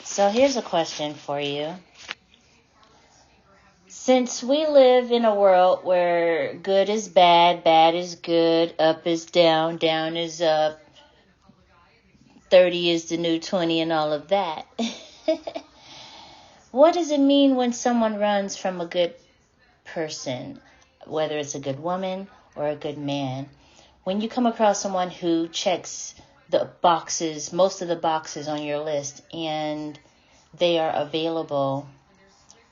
So here's a question for you. Since we live in a world where good is bad, bad is good, up is down, down is up, 30 is the new 20 and all of that. What does it mean when someone runs from a good person, whether it's a good woman or a good man? When you come across someone who checks the boxes, most of the boxes on your list, and they are available,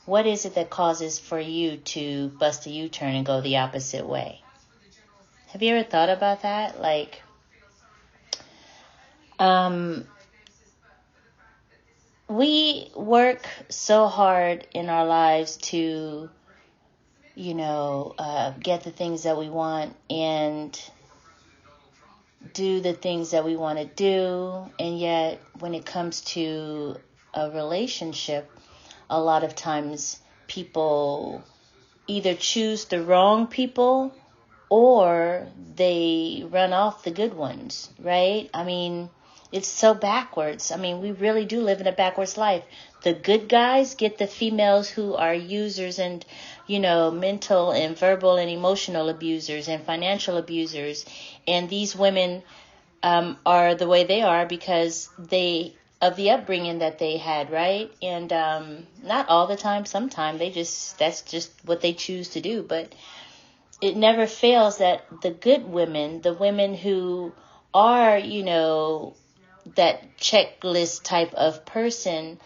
what is it that causes for you to bust a U-turn and go the opposite way? Have you ever thought about that? We work so hard in our lives to, get the things that we want and do the things that we want to do. And yet, when it comes to a relationship, a lot of times people either choose the wrong people or they run off the good ones, right? I mean, it's so backwards. I mean, we really do live in a backwards life. The good guys get the females who are users and, mental and verbal and emotional abusers and financial abusers. And these women are the way they are because of the upbringing that they had, right? And not all the time, sometimes that's just what they choose to do. But it never fails that the good women, the women who are, that checklist type of person,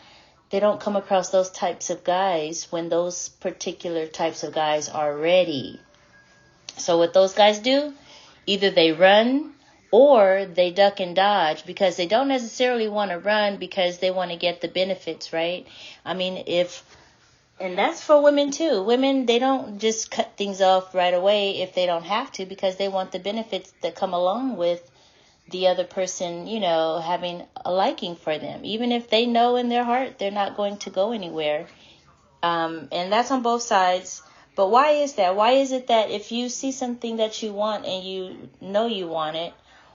they don't come across those types of guys when those particular types of guys are ready. So what those guys do, either they run or they duck and dodge because they don't necessarily want to run because they want to get the benefits, right? I mean, and that's for women too. Women, they don't just cut things off right away if they don't have to because they want the benefits that come along with the other person, having a liking for them. Even if they know in their heart they're not going to go anywhere. And that's on both sides. But why is that? Why is it that if you see something that you want and you know you want it,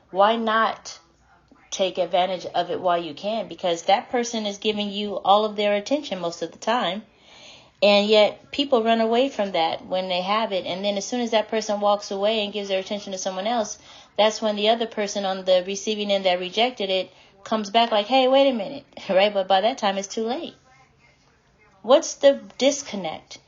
why not take advantage of it while you can? Because that person is giving you all of their attention most of the time. And yet people run away from that when they have it. And then as soon as that person walks away and gives their attention to someone else, that's when the other person on the receiving end that rejected it comes back like, hey, wait a minute, right? But by that time, it's too late. What's the disconnect?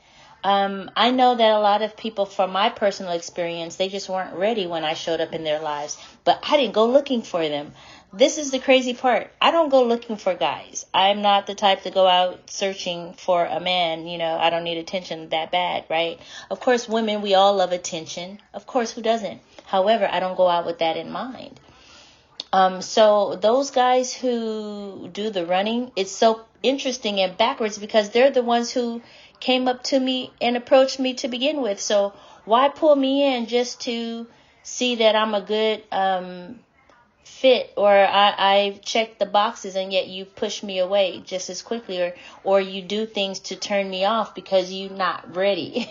I know that a lot of people, from my personal experience, they just weren't ready when I showed up in their lives. But I didn't go looking for them. This is the crazy part. I don't go looking for guys. I'm not the type to go out searching for a man. I don't need attention that bad, right? Of course, women, we all love attention. Of course, who doesn't? However, I don't go out with that in mind. So those guys who do the running, it's so interesting and backwards because they're the ones who came up to me and approached me to begin with. So why pull me in just to see that I'm a good fit, or I check the boxes and yet you push me away just as quickly, or you do things to turn me off because you're not ready.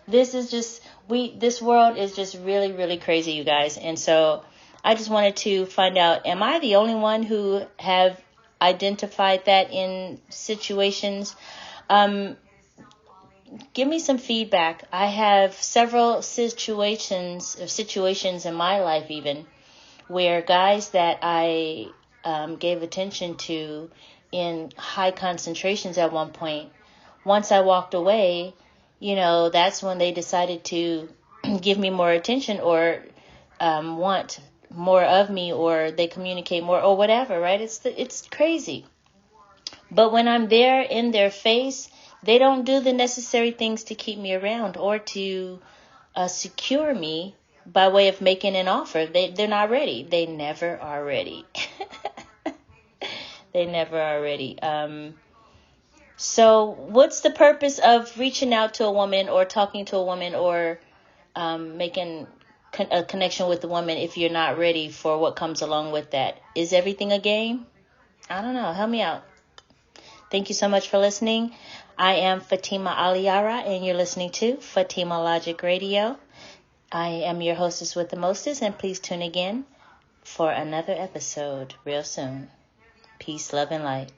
This world is just really, really crazy, you guys. And so I just wanted to find out, am I the only one who have identified that in situations? Give me some feedback. I have several situations in my life even where guys that I gave attention to in high concentrations at one point, once I walked away, that's when they decided to give me more attention or want more of me, or they communicate more or whatever, right? It's crazy. But when I'm there in their face, they don't do the necessary things to keep me around or to secure me by way of making an offer. They're not ready. They never are ready. They never are ready. So what's the purpose of reaching out to a woman or talking to a woman or making a connection with the woman if you're not ready for what comes along with that? Is everything a game? I don't know. Help me out. Thank you so much for listening. I am Fatimah-Aliyahra, and you're listening to Fatimah-Logic Radio. I am your hostess with the mostest, and please tune again for another episode real soon. Peace, love, and light.